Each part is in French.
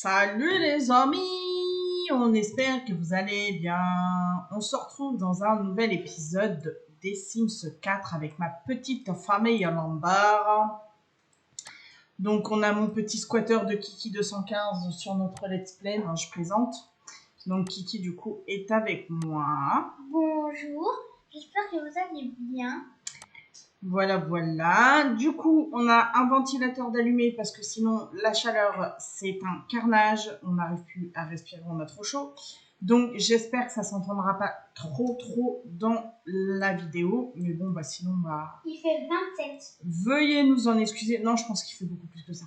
Salut les amis, on espère que vous allez bien. On se retrouve dans un nouvel épisode des Sims 4 avec ma petite famille Lambert. Donc on a mon petit squatter de Kiki 215 sur notre let's play, je plaisante. Donc Kiki du coup est avec moi. Bonjour, j'espère que vous allez bien. Voilà. Du coup, on a un ventilateur d'allumé parce que sinon, la chaleur, c'est un carnage. On n'arrive plus à respirer, on a trop chaud. Donc, j'espère que ça s'entendra pas trop dans la vidéo. Mais bon, sinon, Il fait 27. veuillez nous en excuser. Non, je pense qu'il fait beaucoup plus que ça.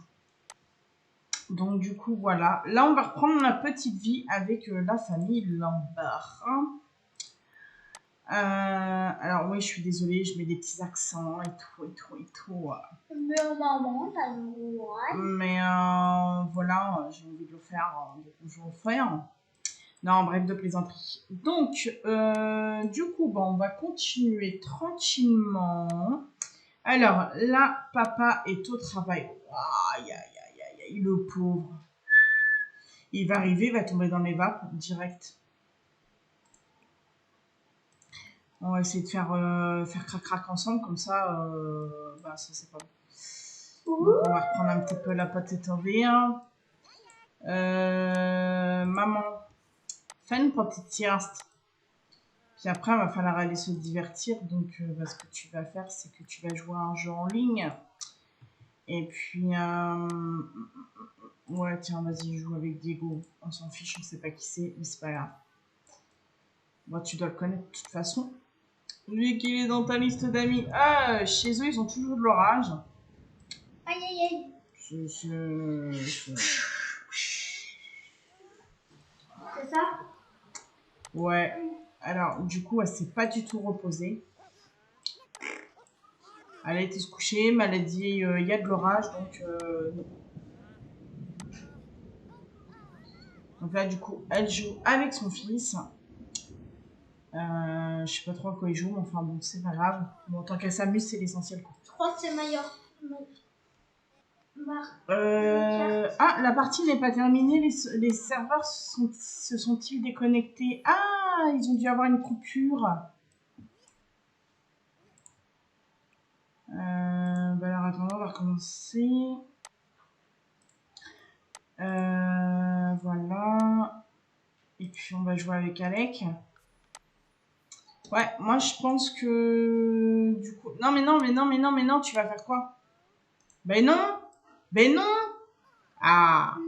Donc, du coup, voilà. Là, on va reprendre la petite vie avec la famille Lambert. Alors oui, je suis désolée, je mets des petits accents et tout. Mais maman, t'as le droit. Mais voilà, j'ai envie de le faire, donc je vais le faire. Non, bref, de plaisanterie. Donc, du coup, on va continuer tranquillement. Alors, là, papa est au travail. Aïe, le pauvre. Il va arriver, il va tomber dans les vapes, direct. On va essayer de faire crac-crac ensemble, comme ça, ça c'est pas bon. Donc on va reprendre un petit peu la pâte au verre. Maman, fais une petite sieste. Puis après, il va falloir aller se divertir. Donc, ce que tu vas faire, c'est que tu vas jouer à un jeu en ligne. Et puis, ouais, tiens, vas-y, joue avec Diego. On s'en fiche, on sait pas qui c'est, mais c'est pas grave. Bon, tu dois le connaître de toute façon. Lui qui est dans ta liste d'amis. Ah, chez eux, ils ont toujours de l'orage. Aïe. C'est ça? Ouais. Alors, du coup, elle s'est pas du tout reposée. Elle a été se coucher, mais elle a dit il y a de l'orage, donc non. Donc là, du coup, elle joue avec son fils. Je sais pas trop à quoi il joue, mais enfin bon, c'est pas grave. Bon, tant qu'elle s'amuse, c'est l'essentiel, quoi. Je crois que c'est meilleur. La partie n'est pas terminée. Les serveurs se sont-ils déconnectés? Ah, ils ont dû avoir une coupure. Alors attendez, on va recommencer. Voilà. Et puis on va jouer avec Alec. Ouais, moi je pense que du coup. Non, tu vas faire quoi? Ben non! Ah,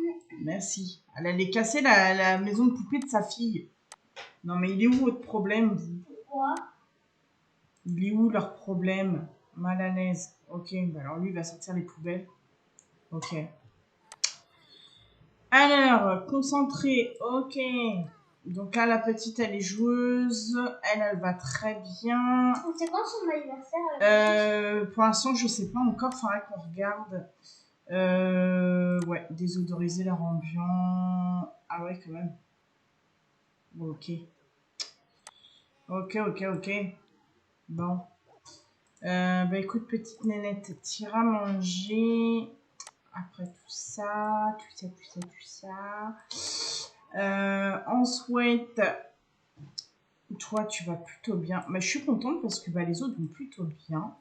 merci. Elle allait casser la maison de poupée de sa fille. Non, mais il est où votre problème, vous? Pourquoi? Il est où leur problème? Mal à l'aise. Ok, alors lui, il va sortir les poubelles. Ok. Alors, concentré. Ok. Donc là, la petite, elle est joueuse. Elle va très bien. C'est quand son anniversaire? Pour l'instant, je sais pas encore. Faudrait qu'on regarde. Ouais, désodoriser l'air ambiant. Ah ouais, quand même. Ok. Ok. Bon. Écoute, petite nénette, t'iras manger. Après tout ça. En souhaite. Toi, tu vas plutôt bien. Mais je suis contente parce que les autres vont plutôt bien.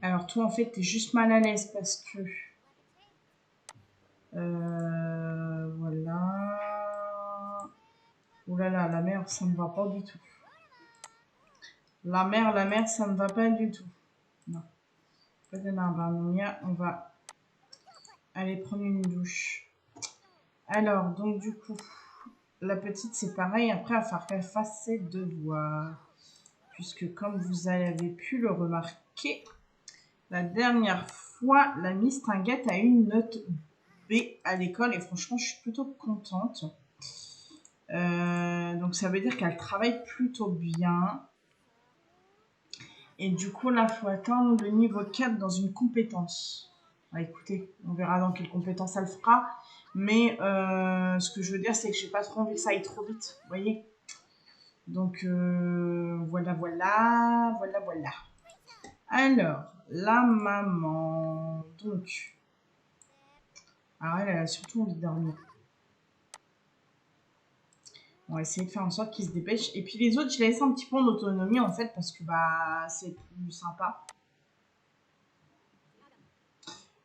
Alors, toi, en fait, t'es juste mal à l'aise parce que. Voilà. Oh là là, la mère, ça ne va pas du tout. La mère, ça ne va pas du tout. Non. On va aller prendre une douche. Alors, donc, du coup, la petite, c'est pareil. Après, il va falloir qu'elle fasse ses devoirs. Puisque, comme vous avez pu le remarquer, la dernière fois, la Miss Tinguette a eu une note B à l'école. Et franchement, je suis plutôt contente. Donc, ça veut dire qu'elle travaille plutôt bien. Et du coup, là, il faut atteindre le niveau 4 dans une compétence. Écoutez, on verra dans quelle compétence elle fera. Mais ce que je veux dire, c'est que j'ai pas trop envie que ça aille trop vite. Vous voyez? Donc, voilà. Alors, la maman. Donc, Alors elle a surtout envie de dormir. On va essayer de faire en sorte qu'il se dépêche. Et puis les autres, je les laisse un petit peu en autonomie en fait parce que bah c'est plus sympa.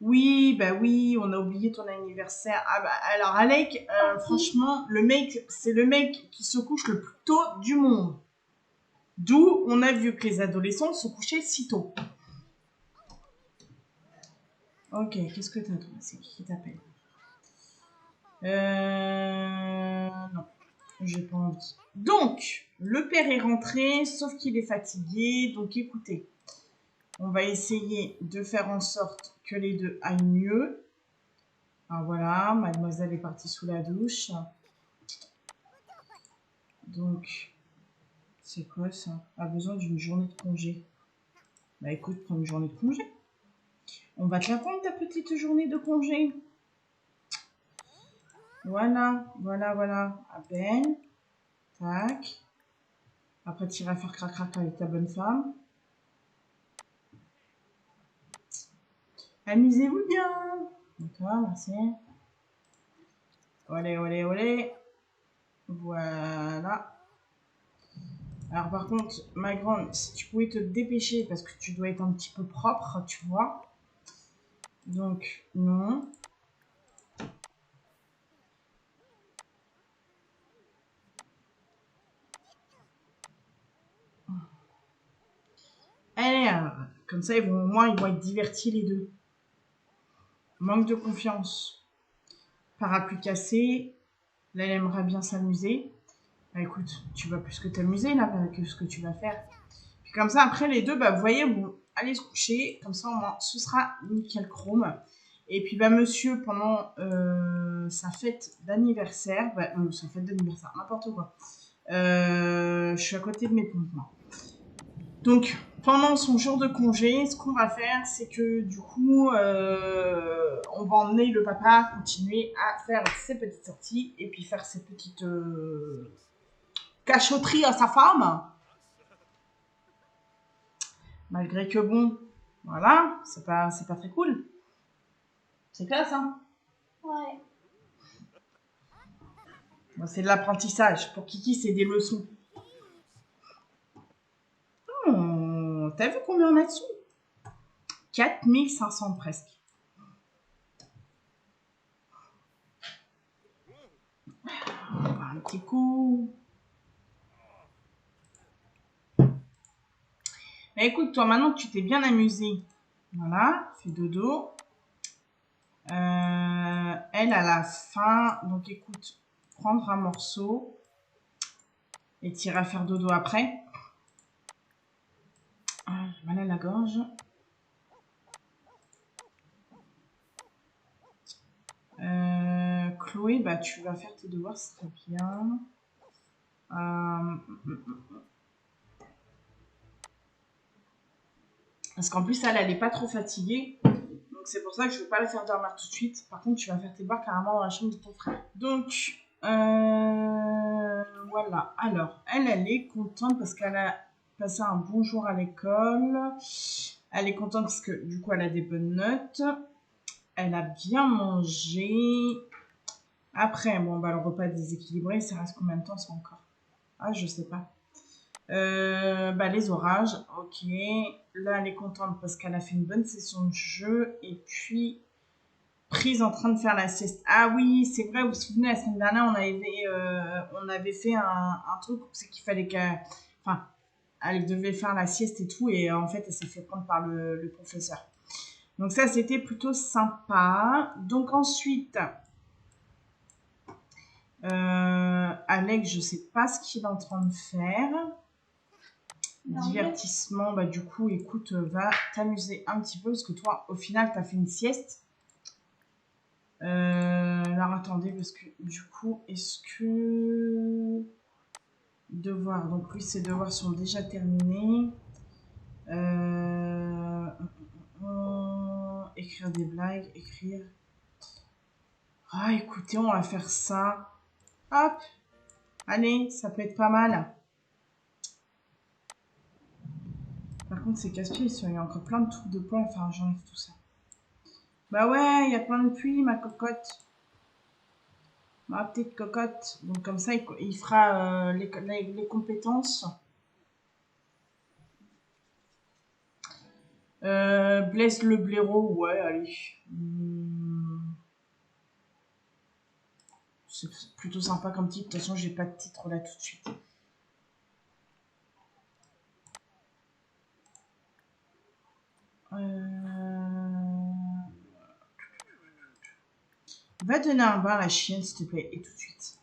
Oui, bah oui, on a oublié ton anniversaire. Ah bah alors Alec, franchement, c'est le mec qui se couche le plus tôt du monde. D'où on a vu que les adolescents se couchaient si tôt. Ok, qu'est-ce que t'as toi? C'est qui t'appelle? Non, j'ai pas envie. Donc, le père est rentré, sauf qu'il est fatigué. Donc écoutez, on va essayer de faire en sorte que les deux aillent mieux. Ah voilà, mademoiselle est partie sous la douche. Donc, c'est quoi ça? A besoin d'une journée de congé. Bah écoute, prends une journée de congé. On va te la prendre ta petite journée de congé. Voilà, voilà, voilà. À peine. Tac. Après, tu iras faire crac-crac avec ta bonne femme. Amusez-vous bien. D'accord, merci. Olé, olé, olé. Voilà. Alors par contre, ma grande, si tu pouvais te dépêcher parce que tu dois être un petit peu propre, tu vois. Donc, non. Allez, comme ça, au moins, ils vont être divertis les deux. Manque de confiance. Parapluie cassé. Là, elle aimerait bien s'amuser. Bah écoute, tu vas plus que t'amuser là que ce que tu vas faire. Puis comme ça, après, les deux, bah vous voyez, vont aller se coucher. Comme ça, au moins, ce sera nickel chrome. Et puis, bah monsieur, pendant sa fête d'anniversaire, n'importe quoi. Je suis à côté de mes pompes, moi. Donc, pendant son jour de congé, ce qu'on va faire, c'est que du coup, on va emmener le papa continuer à faire ses petites sorties et puis faire ses petites cachotteries à sa femme. Malgré que bon, voilà, c'est pas très cool. C'est classe, hein? Ouais. Bon, c'est de l'apprentissage. Pour Kiki, c'est des leçons. Oh, t'as vu combien on a dessus? 4500 presque. Un petit coup. Mais écoute, toi, maintenant que tu t'es bien amusé, voilà, fais dodo. Elle, à la fin, donc écoute, prendre un morceau et t'iras faire dodo après. Ah, j'ai mal à la gorge. Chloé, bah tu vas faire tes devoirs, ce serait bien. Parce qu'en plus, elle est pas trop fatiguée. Donc c'est pour ça que je ne vais pas la faire dormir tout de suite. Par contre, tu vas faire tes devoirs carrément dans la chambre de ton frère. Donc, voilà. Alors, elle est contente parce qu'elle a passé un bon jour à l'école. Elle est contente parce que du coup, elle a des bonnes notes. Elle a bien mangé. Après, bon, bah, le repas déséquilibré, ça reste combien de temps ça encore? Ah, je sais pas. Bah, les orages, ok. Là, elle est contente parce qu'elle a fait une bonne session de jeu. Et puis, prise en train de faire la sieste. Ah oui, c'est vrai, vous vous souvenez, la semaine dernière, on avait fait un truc, c'est qu'il fallait qu'elle... Enfin, elle devait faire la sieste et tout, et en fait, elle s'est fait prendre par le professeur. Donc ça, c'était plutôt sympa. Donc ensuite, Alex, je sais pas ce qu'il est en train de faire. Divertissement, bah du coup, écoute, va t'amuser un petit peu, parce que toi, au final, t'as fait une sieste. Alors attendez, parce que du coup, est-ce que... Devoirs, donc oui, ces devoirs sont déjà terminés. Écrire des blagues, écrire... Ah, écoutez, on va faire ça. Hop, allez, ça peut être pas mal. Par contre, c'est casse-pied, il y a encore plein de trucs de points, enfin, j'enlève tout ça. Bah ouais, il y a plein de puits, ma cocotte. Ma petite cocotte. Donc comme ça, il fera les compétences. Blaise le blaireau, ouais, allez. C'est plutôt sympa comme titre. De toute façon, j'ai pas de titre là tout de suite. Va donner un bain à la chienne, s'il te plaît, et tout de suite.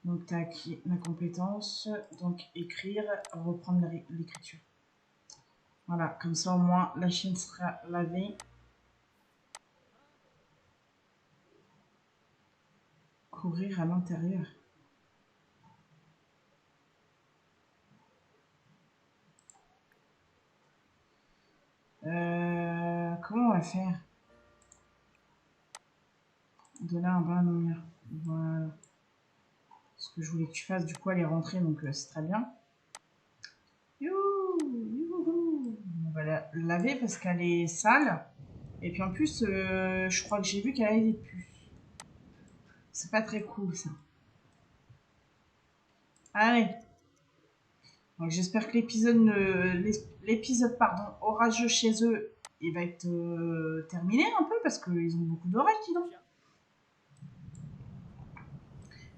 Donc, tu as acquis la compétence. Donc, écrire, reprendre l'écriture. Voilà, comme ça, au moins, la chienne sera lavée. Courir à l'intérieur. Comment on va faire? Donner un bain à Mia. Voilà. Ce que je voulais que tu fasses, du coup, elle est rentrée, donc c'est très bien. Youhou. On va la laver parce qu'elle est sale. Et puis en plus, je crois que j'ai vu qu'elle avait des puces. C'est pas très cool, ça. Allez. Donc j'espère que l'épisode orageux chez eux, il va être terminé un peu parce qu'ils ont beaucoup d'oreilles, dis donc.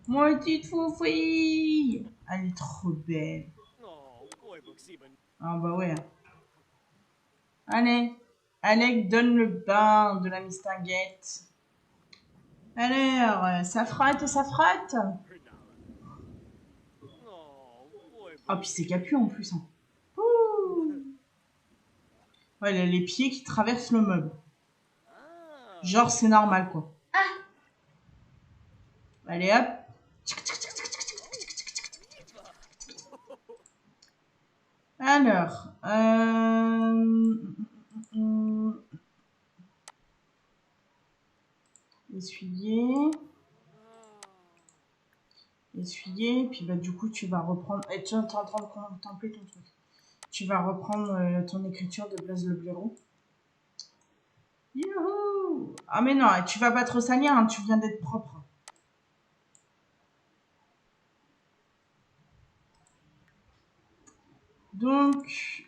Moi, petite foufouille. Elle est trop belle. Ah bah ouais. Allez, Alec donne le bain de la mistinguette. Alors, ça frotte, ça frotte. Ah, puis c'est capu en plus. Hein. Ouais, elle a les pieds qui traversent le meuble. Genre, c'est normal, quoi. Allez, hop. Alors, essuyer. Essuyer, puis bah du coup, tu vas reprendre... Et tu es en train de contempler ton truc. Tu vas reprendre ton écriture de Blaise le blaireau. Youhou! Ah mais non, tu vas pas trop salir, hein, tu viens d'être propre. Donc,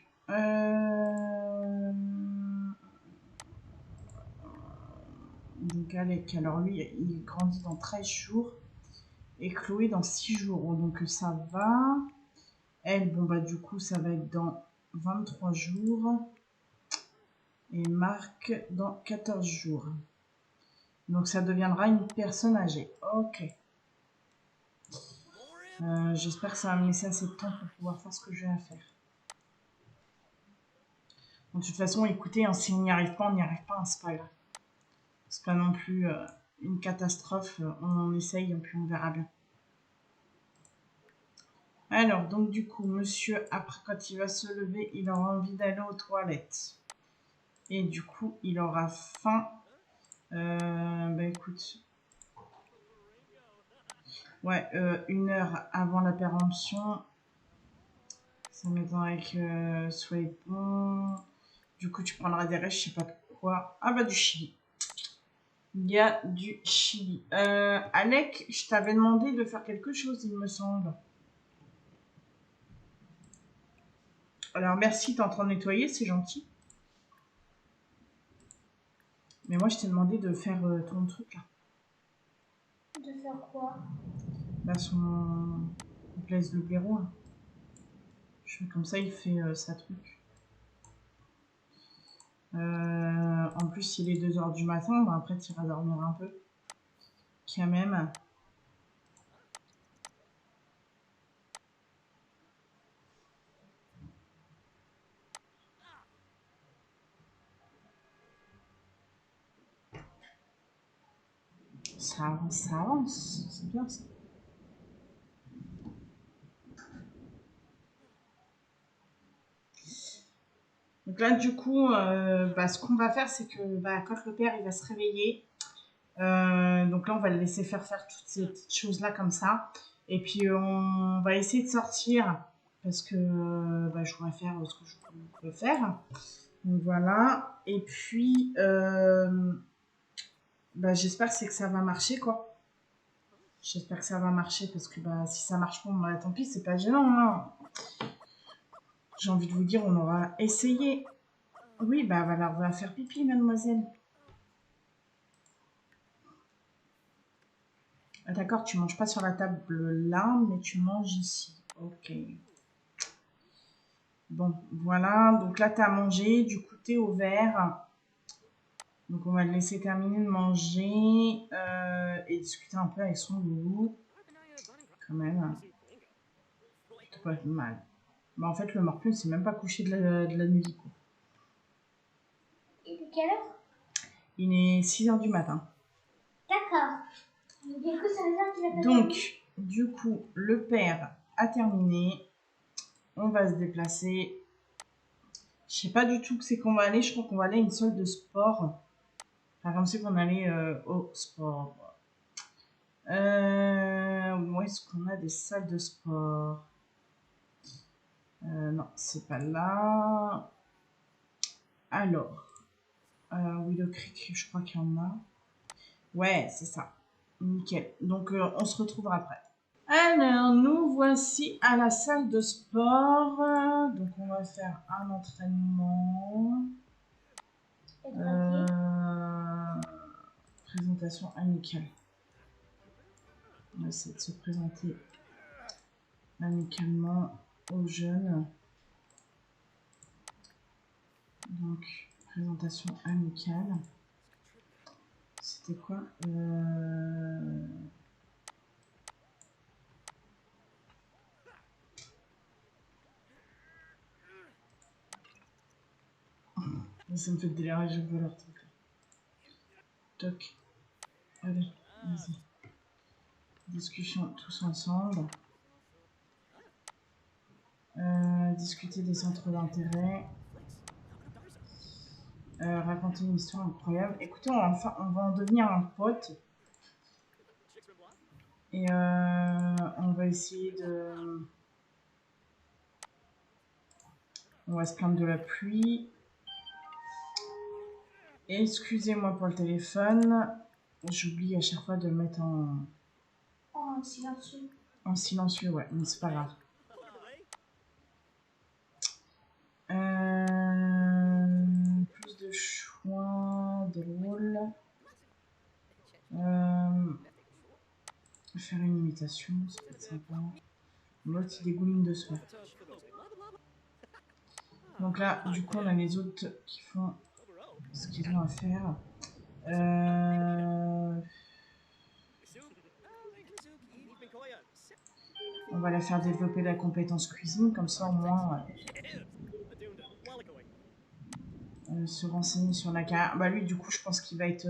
Alec, alors lui, il grandit dans 13 jours et Chloé dans 6 jours. Donc ça va. Elle, bon bah du coup, ça va être dans 23 jours. Et Marc dans 14 jours. Donc ça deviendra une personne âgée. Ok. J'espère que ça va me laisser assez de temps pour pouvoir faire ce que j'ai à faire. Bon, de toute façon, écoutez, hein, si on n'y arrive pas, on n'y arrive pas, hein, c'est pas grave. C'est pas non plus une catastrophe. On essaye, puis on verra bien. Alors, donc du coup, monsieur, après, quand il va se lever, il aura envie d'aller aux toilettes. Et du coup, il aura faim. Bah écoute. Ouais, 1 heure avant la péremption. Ça m'étonnerait que soit bon. Du coup, tu prendras des restes, je sais pas quoi. Ah bah du chili. Il y a du chili. Alec, je t'avais demandé de faire quelque chose, il me semble. Alors merci, t'es en train de nettoyer, c'est gentil. Mais moi, je t'ai demandé de faire ton truc là. De faire quoi? Là, son Blaise le blaireau. Là. Je fais comme ça, il fait sa truc. En plus, il est 2 h du matin, bah, après, tu iras dormir un peu. Quand même. Ça avance, c'est bien ça. Donc là, du coup, ce qu'on va faire, c'est que quand le père il va se réveiller, donc là, on va le laisser faire toutes ces petites choses-là comme ça. Et puis, on va essayer de sortir parce que je voudrais faire ce que je peux faire. Donc voilà. Et puis, bah, j'espère que ça va marcher, quoi. J'espère que ça va marcher parce que bah, si ça marche pas, bah, tant pis, c'est pas gênant. Hein. J'ai envie de vous dire, on aura essayé. Oui, bah voilà, on va faire pipi, mademoiselle. Ah, d'accord, tu manges pas sur la table là, mais tu manges ici. Ok. Bon, voilà. Donc là, tu as mangé. Du coup, tu es au vert. Donc, on va le laisser terminer de manger et discuter un peu avec son loulou. Quand même. C'est pas mal. Bah, en fait, le morpion, c'est même pas couché de la nuit. Quoi. Et de quelle heure? Il est 6 h du matin. D'accord. Du coup, ça veut dire qu'il a pas Donc, dormi. du coup, le père a terminé. On va se déplacer. Je sais pas du tout où c'est qu'on va aller. Je crois qu'on va aller à une salle de sport. Enfin, comme c'est qu'on allait au sport. Où est-ce qu'on a des salles de sport? Non, c'est pas là. Alors, Willow Creek, je crois qu'il y en a. Ouais, c'est ça. Nickel. Donc, on se retrouvera après. Alors, nous voici à la salle de sport. Donc, on va faire un entraînement. Présentation amicale. On va essayer de se présenter amicalement aux jeunes. Donc, présentation amicale. C'était quoi Ça me fait délirer, je veux leur truc. Toc. Allez, vas-y. Discussion tous ensemble. Discuter des centres d'intérêt. Raconter une histoire incroyable. Écoutez, on va en devenir un pote. Et on va essayer de... On va se plaindre de la pluie. Excusez-moi pour le téléphone. J'oublie à chaque fois de le mettre En silencieux. en silencieux, ouais, mais c'est pas grave. Plus de choix de rôle. Faire une imitation, ça peut être sympa. L'autre, il dégouline de soi. Donc là, du coup, on a les autres qui font ce qu'ils ont à faire. On va la faire développer la compétence cuisine, comme ça au moins se renseigner sur la carrière. Bah lui, du coup, je pense qu'il va être...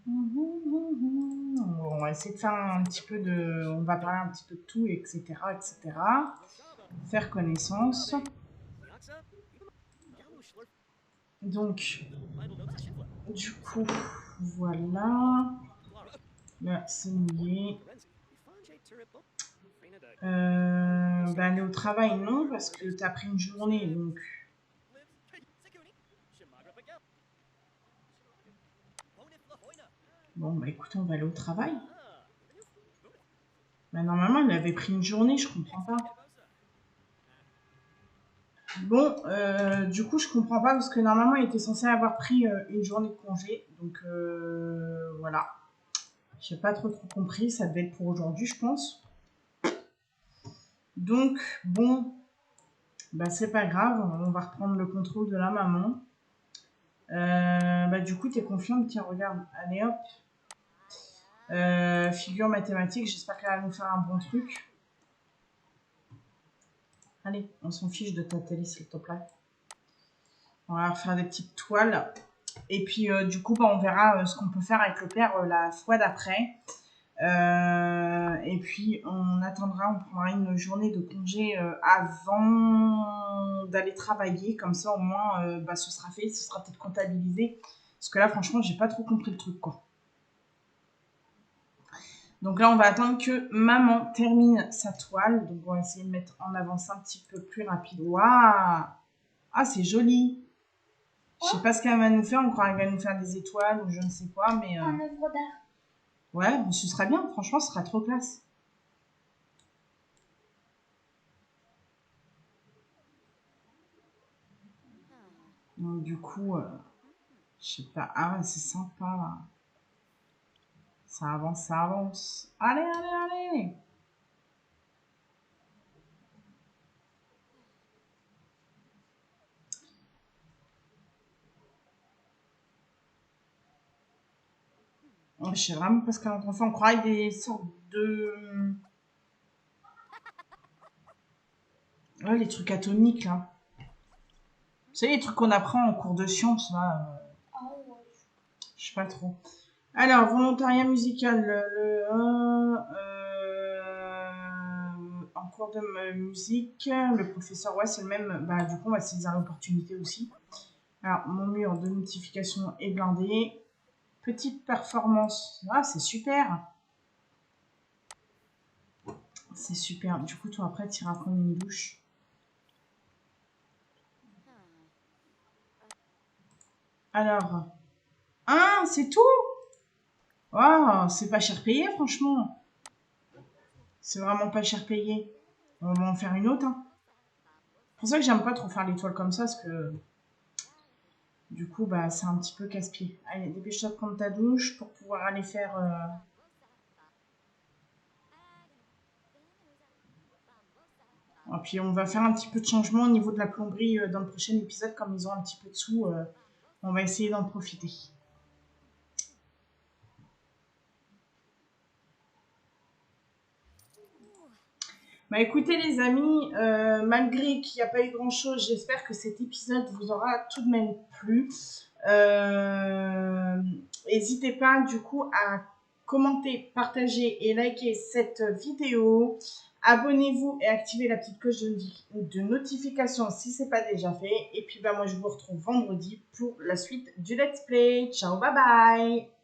Bon, on va essayer de faire un petit peu de... On va parler un petit peu de tout, etc. etc. Faire connaissance. Donc, du coup, voilà. Là, c'est mouillé. Bah, aller au travail, non, parce que t'as pris une journée, donc... Bon, bah écoute, on va aller au travail. Bah, normalement, il avait pris une journée, je comprends pas. Bon, du coup, je comprends pas, parce que normalement, il était censé avoir pris une journée de congé. Donc, voilà. J'ai pas trop compris, ça devait être pour aujourd'hui, je pense. Donc, bon, bah c'est pas grave, on va reprendre le contrôle de la maman. Bah du coup, t'es confiante, tiens, regarde, allez hop. Figure mathématique, j'espère qu'elle va nous faire un bon truc. Allez, on s'en fiche de ta télé, s'il te plaît. On va faire des petites toiles. Et puis, du coup, bah, on verra ce qu'on peut faire avec le père la fois d'après. Et puis, on attendra, on prendra une journée de congé avant d'aller travailler. Comme ça, au moins, bah, ce sera fait, ce sera peut-être comptabilisé. Parce que là, franchement, j'ai pas trop compris le truc, quoi. Donc là, on va attendre que maman termine sa toile. Donc on va essayer de mettre en avance un petit peu plus rapide. Waouh! Ah, c'est joli. Je sais pas ce qu'elle va nous faire. On croirait qu'elle va nous faire des étoiles ou je ne sais quoi, mais... Un œuvre d'art. Ouais, mais ce sera bien. Franchement, ce sera trop classe. Donc du coup, je sais pas. Ah ouais, c'est sympa là. Ça avance, ça avance. Allez, allez, allez! Je sais vraiment pas ce qu'elle est en train de faire. On croirait des sortes de... Ouais, les trucs atomiques là. Vous savez, les trucs qu'on apprend en cours de sciences là. Ah ouais. Je sais pas trop. Alors, volontariat musical. En cours de musique, le professeur, ouais, c'est le même. Bah, du coup, on va saisir l'opportunité aussi. Alors, mon mur de notification est blindé. Petite performance. Ah, c'est super. C'est super. Du coup, toi, après, tu iras prendre une douche. Alors, ah, c'est tout. Waouh, c'est pas cher payé, franchement. C'est vraiment pas cher payé. On va en faire une autre, hein. C'est pour ça que j'aime pas trop faire l'étoile comme ça, parce que du coup, bah, c'est un petit peu casse-pied. Allez, dépêche-toi de prendre ta douche pour pouvoir aller faire... Et puis, on va faire un petit peu de changement au niveau de la plomberie dans le prochain épisode. Comme ils ont un petit peu de sous, on va essayer d'en profiter. Bah écoutez les amis, malgré qu'il n'y a pas eu grand chose, j'espère que cet épisode vous aura tout de même plu. N'hésitez pas du coup à commenter, partager et liker cette vidéo. Abonnez-vous et activez la petite cloche de notification si ce n'est pas déjà fait. Et puis bah, moi je vous retrouve vendredi pour la suite du let's play. Ciao, bye bye!